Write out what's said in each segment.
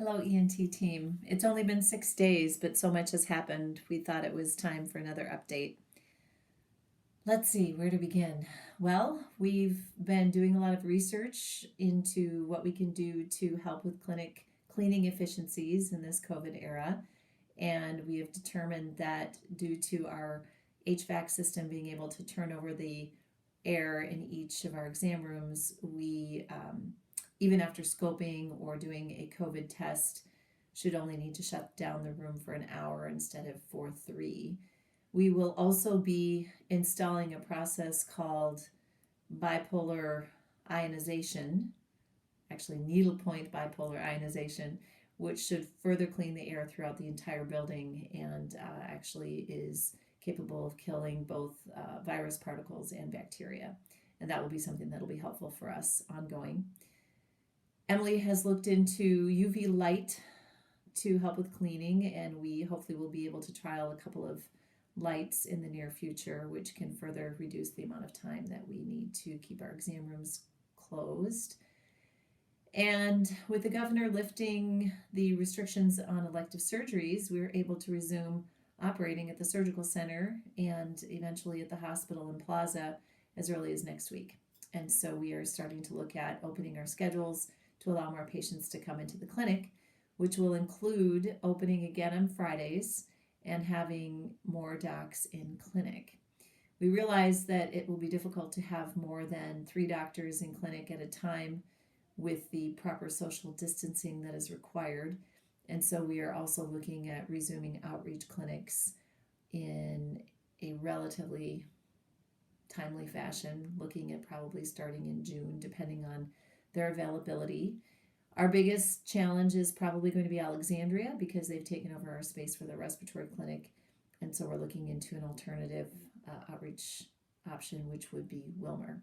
Hello, ENT team. It's only been 6 days, but so much has happened. We thought it was time for another update. Let's see, where to begin? Well, we've been doing a lot of research into what we can do to help with clinic cleaning efficiencies in this COVID era. And we have determined that due to our HVAC system being able to turn over the air in each of our exam rooms, even after scoping or doing a COVID test, should only need to shut down the room for an hour instead of for 3. We will also be installing a process called bipolar ionization, actually needlepoint bipolar ionization, which should further clean the air throughout the entire building and actually is capable of killing both virus particles and bacteria. And that will be something that will be helpful for us ongoing. Emily has looked into UV light to help with cleaning, and we hopefully will be able to trial a couple of lights in the near future, which can further reduce the amount of time that we need to keep our exam rooms closed. And with the governor lifting the restrictions on elective surgeries, we were able to resume operating at the surgical center and eventually at the hospital and plaza as early as next week. And so we are starting to look at opening our schedules to allow more patients to come into the clinic, which will include opening again on Fridays and having more docs in clinic. We realize that it will be difficult to have more than 3 doctors in clinic at a time with the proper social distancing that is required. And so we are also looking at resuming outreach clinics in a relatively timely fashion, looking at probably starting in June, depending on their availability. Our biggest challenge is probably going to be Alexandria because they've taken over our space for the respiratory clinic. And so we're looking into an alternative outreach option, which would be Wilmer.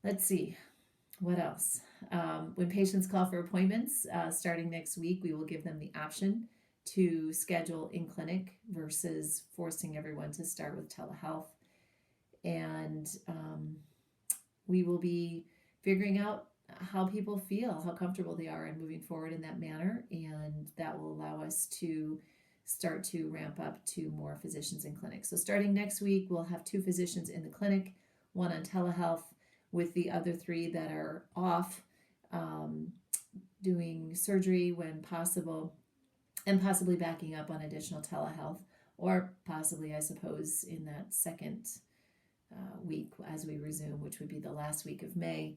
Let's see, what else? When patients call for appointments, starting next week, we will give them the option to schedule in clinic versus forcing everyone to start with telehealth. And we will be figuring out how people feel, how comfortable they are in moving forward in that manner, and that will allow us to start to ramp up to more physicians in clinic. So starting next week, we'll have 2 physicians in the clinic, 1 on telehealth, with the other 3 that are off doing surgery when possible, and possibly backing up on additional telehealth, or possibly, I suppose, in that second week as we resume, which would be the last week of May,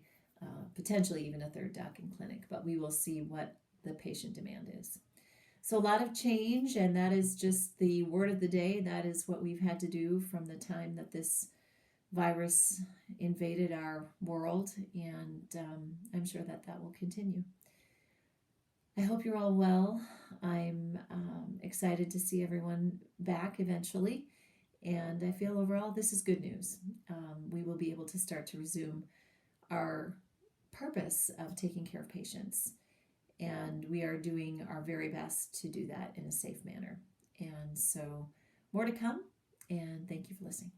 potentially even a 3rd doc in clinic, but we will see what the patient demand is. So a lot of change, and that is just the word of the day. That is what we've had to do from the time that this virus invaded our world, and I'm sure that that will continue. I hope you're all well. I'm excited to see everyone back eventually, and I feel overall this is good news. We will be able to start to resume our purpose of taking care of patients, and we are doing our very best to do that in a safe manner. And so more to come, and thank you for listening.